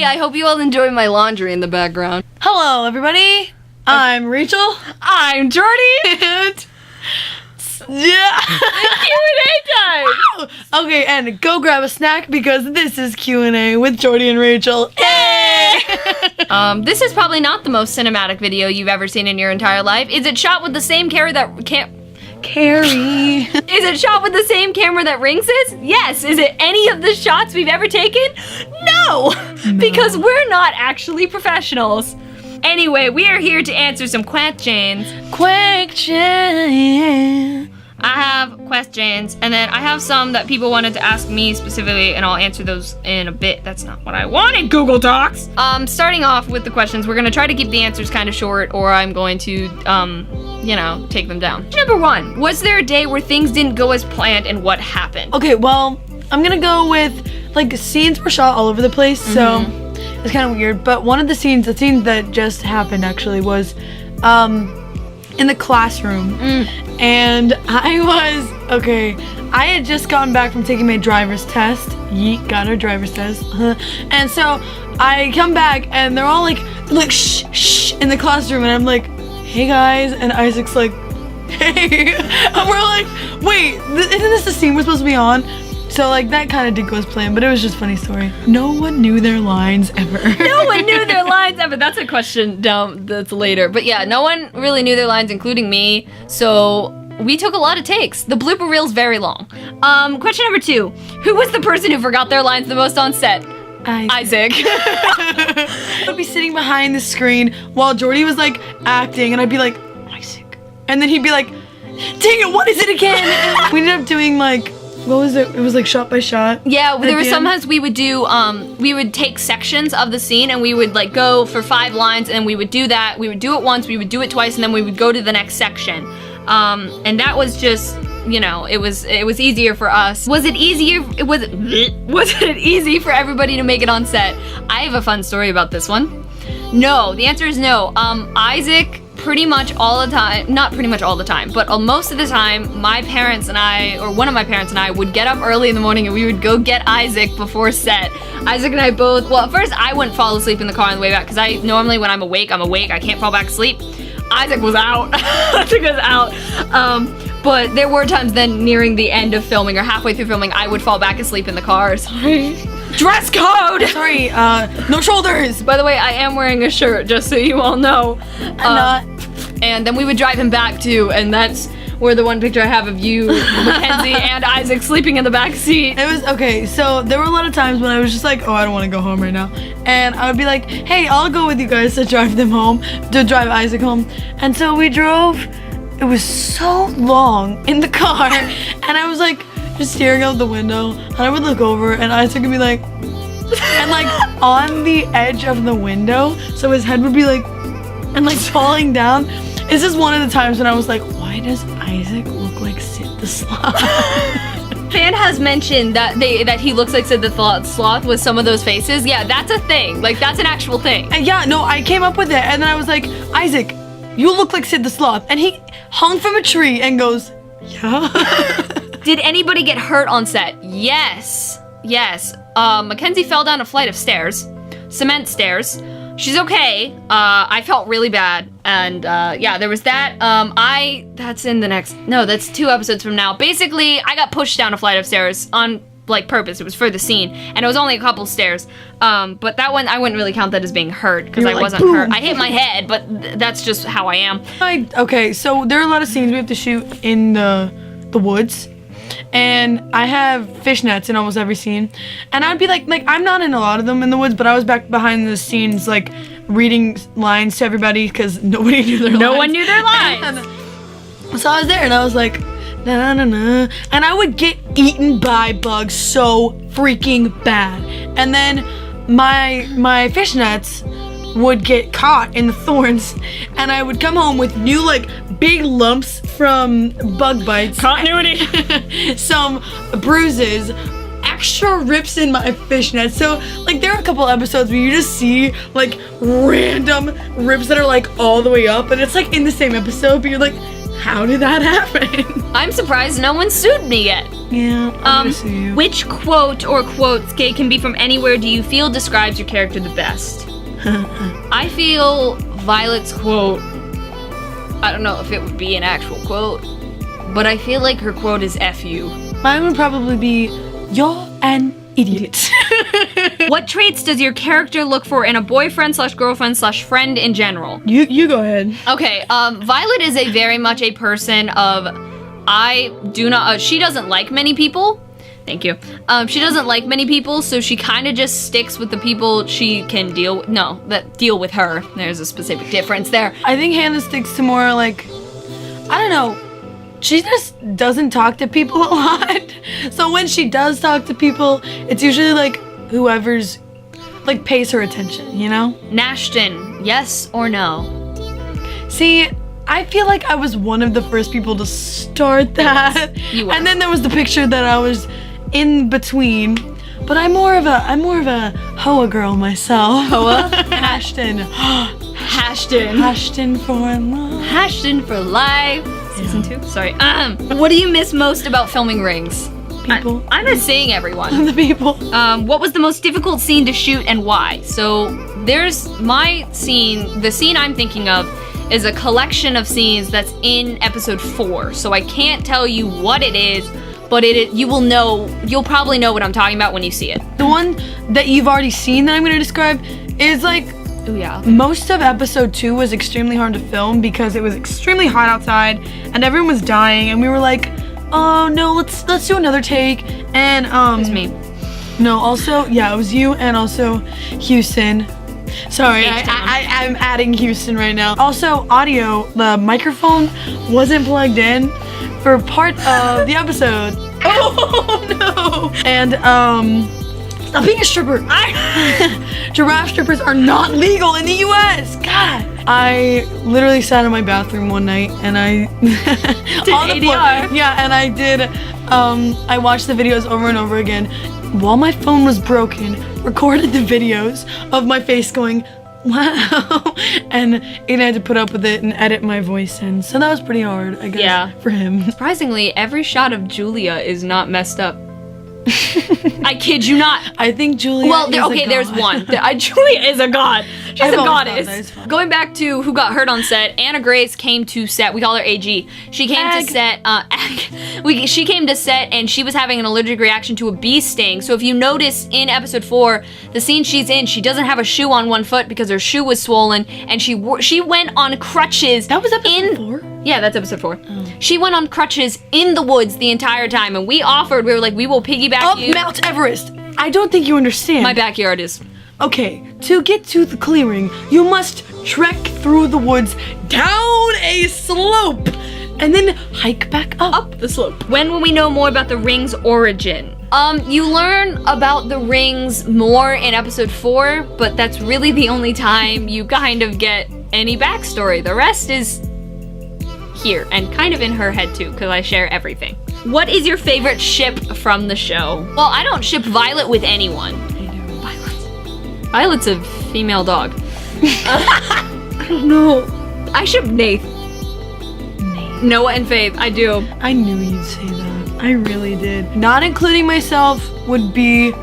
Hey, I hope you all enjoy my laundry in the background. Hello, everybody. I'm Rachel. I'm Jordi. And yeah. Q&A time. Okay, and go grab a snack because this is Q&A with Jordi and Rachel. Yay! This is probably not the most cinematic video you've ever seen in your entire life. Is it shot with the same camera that Carrie. Is it shot with the same camera that Rings is? Yes. Is it any of the shots we've ever taken? No. Because we're not actually professionals. Anyway, we are here to answer some questions. I have questions, and then I have some that people wanted to ask me specifically, and I'll answer those in a bit. That's not what I wanted, Google Docs. Starting off with the questions, we're gonna try to keep the answers kind of short, or I'm going to, take them down. Number 1, was there a day where things didn't go as planned, and what happened? Okay, well, I'm gonna go with, scenes were shot all over the place, so it's kind of weird, but one of the scenes that just happened, actually, was, in the classroom, and I had just gotten back from taking my driver's test. Yeet, got our driver's test. And so I come back and they're all like shh, shh in the classroom, and I'm like, hey guys, and Isaac's like, hey, and we're like, wait, isn't this the scene we're supposed to be on? So that kind of did go as planned, but it was just a funny story. No one knew their lines ever. No one knew their lines ever. That's a question down that's later. But yeah, no one really knew their lines, including me. So we took a lot of takes. The blooper reel's very long. Question number 2. Who was the person who forgot their lines the most on set? Isaac. I'd be sitting behind the screen while Jordi was acting, and I'd be like, Isaac. And then he'd be like, dang it, what is it again? We ended up doing what was it? It was shot by shot. Yeah, there were sometimes we would do, we would take sections of the scene and we would go for 5 lines, and we would do that. We would do it once, we would do it twice, and then we would go to the next section. And that was just, it was easier for us. Was it easy for everybody to make it on set? I have a fun story about this one. No, the answer is no. Isaac, pretty much all the time, not pretty much all the time, but most of the time, my parents and I, or one of my parents and I, would get up early in the morning and we would go get Isaac before set. Isaac and I both, well, at first I wouldn't fall asleep in the car on the way back, because I normally, when I'm awake, I can't fall back asleep. Isaac was out. Isaac was out. But there were times then nearing the end of filming or halfway through filming, I would fall back asleep in the car. Sorry. Dress code! Sorry, no shoulders! By the way, I am wearing a shirt, just so you all know. I'm not. And then we would drive him back too, and that's where the one picture I have of you, Mackenzie, and Isaac sleeping in the back seat. It was, okay, so there were a lot of times when I was just like, oh, I don't want to go home right now. And I would be like, hey, I'll go with you guys to drive Isaac home. And so we drove. It was so long in the car, and I was just staring out the window, and I would look over, and Isaac would be and on the edge of the window, so his head would be falling down. This is one of the times when I was like, why does Isaac look like Sid the Sloth? Fan has mentioned that he looks like Sid the Sloth with some of those faces. Yeah, that's a thing. That's an actual thing. And yeah, no, I came up with it, and then I was like, Isaac, you look like Sid the Sloth. And he hung from a tree and goes, yeah. Did anybody get hurt on set? Yes. Mackenzie fell down a flight of stairs. Cement stairs. She's okay. I felt really bad. And yeah, there was that. That's in the next, no, that's 2 episodes from now. Basically, I got pushed down a flight of stairs on purpose. It was for the scene, and it was only a couple stairs. But that one, I wouldn't really count that as being hurt, because I wasn't hurt. I hit my head, but that's just how I am. Okay, so there are a lot of scenes we have to shoot in the woods, and I have fishnets in almost every scene, and I'd be I'm not in a lot of them in the woods, but I was back behind the scenes reading lines to everybody because nobody knew their lines. No one knew their lines. So I was there, and I was like, na na na, and I would get eaten by bugs so freaking bad. And then my fishnets would get caught in the thorns, and I would come home with new big lumps from bug bites. Continuity. Some bruises, extra rips in my fishnet. So there are a couple episodes where you just see random rips that are all the way up, and it's in the same episode, but you're How did that happen? I'm surprised no one sued me yet. Yeah, I'm gonna sue you. Which quote or quotes, okay, can be from anywhere, do you feel describes your character the best? I feel Violet's quote, I don't know if it would be an actual quote, but I feel like her quote is F you. Mine would probably be, "You're an idiot." What traits does your character look for in a boyfriend / girlfriend / friend in general? You go ahead. Okay, Violet is a very much a person of, she doesn't like many people. Thank you. She doesn't like many people, so she kind of just sticks with the people she can deal with. No, that deal with her. There's a specific difference there. I think Hannah sticks to more like, I don't know, she just doesn't talk to people a lot. So when she does talk to people, it's usually like whoever's like pays her attention, you know? Nashton, yes or no? See, I feel like I was one of the first people to start that. You were. And then there was the picture that I was in between. But I'm more of a Hoa girl myself. Hoa? Ashton. Ashton. Ashton for love. Ashton for life. Season 2? Sorry. What do you miss most about filming Rings? People. I miss seeing everyone. The people. What was the most difficult scene to shoot and why? So there's my scene, the scene I'm thinking of is a collection of scenes that's in episode 4. So I can't tell you what it is, but you'll probably know what I'm talking about when you see it. The one that you've already seen that I'm going to describe is like, Oh yeah. most of episode 2 was extremely hard to film because it was extremely hot outside and everyone was dying and we were like, oh no, let's do another take. And It was me. No, also, yeah, it was you and also Houston. Sorry, I'm adding Houston right now. Also, audio, the microphone wasn't plugged in for part of the episode. Oh no! And stop being a stripper. Giraffe strippers are not legal in the US. God. I literally sat in my bathroom one night and I Did ADR. Yeah, and I did. I watched the videos over and over again while my phone was broken. Recorded the videos of my face going, wow, and Aiden had to put up with it and edit my voice in. So that was pretty hard, I guess, Yeah. for him. Surprisingly, every shot of Julia is not messed up. I kid you not. I think Julia is a there's god. one. Julia is a god. She's I've a always thought goddess. that is fun. Going back to who got hurt on set, Anna Grace came to set. We call her AG. She came Ag. to set. She came to set and she was having an allergic reaction to a bee sting. So if you notice in episode 4, the scene she's in, she doesn't have a shoe on one foot because her shoe was swollen, and she went on crutches. That was episode 4? Yeah, that's episode 4. She went on crutches in the woods the entire time, and we were like, we will piggyback Up you. Mount Everest. I don't think you understand. My backyard is. Okay, to get to the clearing, you must trek through the woods down a slope and then hike back up the slope. When will we know more about the ring's origin? You learn about the rings more in episode 4, but that's really the only time you kind of get any backstory. The rest is here and kind of in her head too, because I share everything. What is your favorite ship from the show? Well, I don't ship Violet with anyone. Violet's a female dog. I don't know. I ship Nath. Noah and Faith, I do. I knew you'd say that. I really did. Not including myself would be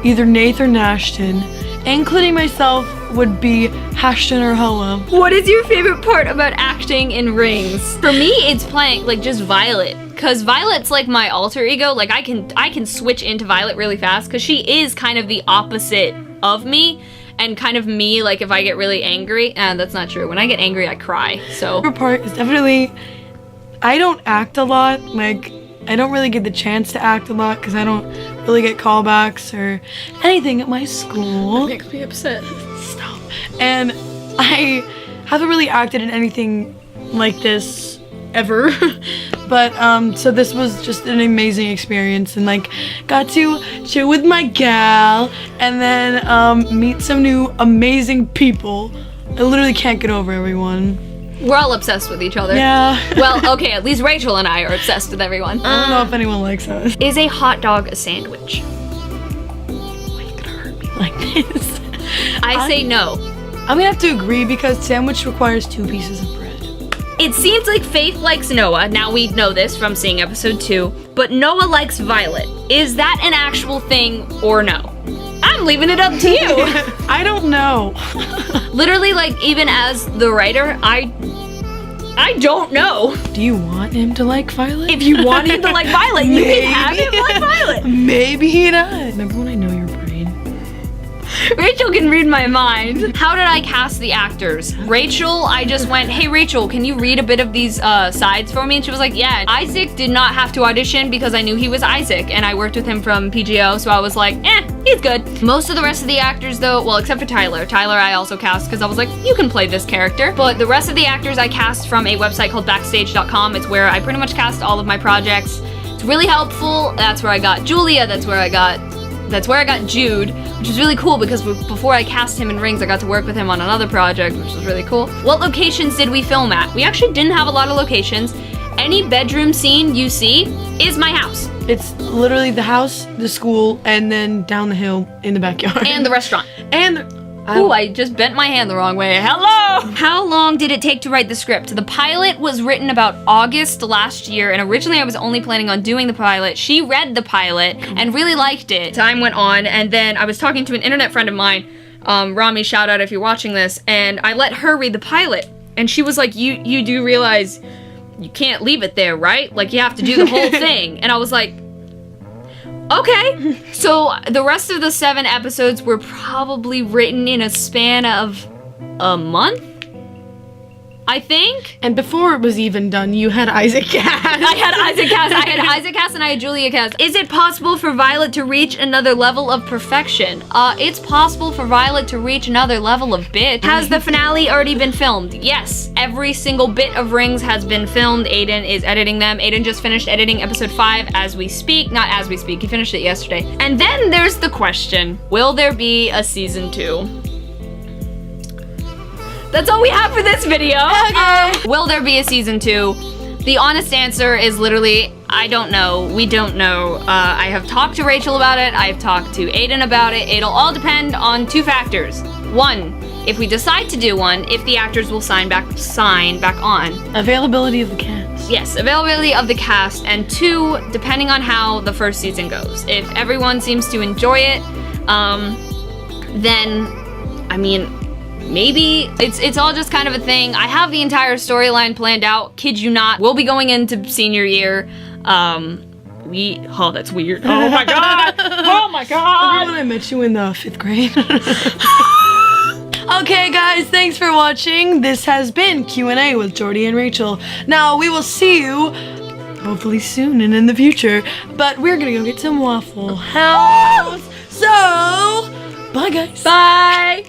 either Nath or Nashton. Including myself would be Hashton or Hoa. What is your favorite part about acting in Rings? For me, it's playing, like, just Violet. Because Violet's like my alter ego. Like, I can switch into Violet really fast because she is kind of the opposite of me. And kind of me, like, if I get really angry. That's not true. When I get angry, I cry. So. Favorite part is definitely, I don't act a lot. Like, I don't really get the chance to act a lot because I don't really get callbacks or anything at my school. Makes me upset. Stop. And I haven't really acted in anything like this ever. But so this was just an amazing experience, and like got to chill with my gal and then meet some new amazing people. I literally can't get over everyone. We're all obsessed with each other. Yeah. Well, okay, at least Rachel and I are obsessed with everyone. I don't know if anyone likes us. Is a hot dog a sandwich? Why are you gonna hurt me like this? I say no. I'm gonna have to agree because sandwich requires 2 pieces of bread. It seems like Faith likes Noah. Now we know this from seeing episode 2. But Noah likes Violet. Is that an actual thing or no? I'm leaving it up to you. I don't know. Literally, like, even as the writer, I don't know. Do you want him to like Violet? If you want him to like Violet, you can have him like Violet. Maybe not. Remember when I know your brain? Rachel can read my mind. How did I cast the actors? Rachel, I just went, hey Rachel, can you read a bit of these sides for me? And she was like, yeah. Isaac did not have to audition because I knew he was Isaac, and I worked with him from PGO, so I was like, he's good. Most of the rest of the actors though, well, except for Tyler. Tyler I also cast because I was like, you can play this character. But the rest of the actors I cast from a website called backstage.com. It's where I pretty much cast all of my projects. It's really helpful. That's where I got Julia, that's where I got Jude, which is really cool because before I cast him in Rings, I got to work with him on another project, which was really cool. What locations did we film at? We actually didn't have a lot of locations. Any bedroom scene you see is my house. It's literally the house, the school, and then down the hill in the backyard. And the restaurant. And ooh, I just bent my hand the wrong way. Hello! How long did it take to write the script? The pilot was written about August last year, and originally I was only planning on doing the pilot. She read the pilot and really liked it. Time went on, and then I was talking to an internet friend of mine, Rami, shout out if you're watching this, and I let her read the pilot. And she was like, you do realize you can't leave it there, right? Like, you have to do the whole thing. And I was like, okay. So the rest of the 7 episodes were probably written in a span of a month, I think. And before it was even done, you had Isaac cast. I had Isaac cast and I had Julia cast. Is it possible for Violet to reach another level of perfection? It's possible for Violet to reach another level of bitch. Has the finale already been filmed? Yes. Every single bit of Rings has been filmed. Aiden is editing them. Aiden just finished editing episode 5 as we speak. Not as we speak, he finished it yesterday. And then there's the question, will there be a season 2? That's all we have for this video. Okay. Will there be a season 2? The honest answer is literally, I don't know. We don't know. I have talked to Rachel about it. I've talked to Aiden about it. It'll all depend on 2 factors. 1, if we decide to do one, if the actors will sign back on. Availability of the cast. Yes, availability of the cast. And 2, depending on how the first season goes. If everyone seems to enjoy it, then, I mean, maybe it's all just kind of a thing. I have the entire storyline planned out. Kid you not. We'll be going into senior year. Oh, that's weird. Oh my god. Oh my god. Remember when I met you in the 5th grade? Okay, guys, thanks for watching. This has been Q&A with Jordi and Rachel. Now, we will see you hopefully soon and in the future, but we're gonna go get some Waffle House. So, bye, guys. Bye.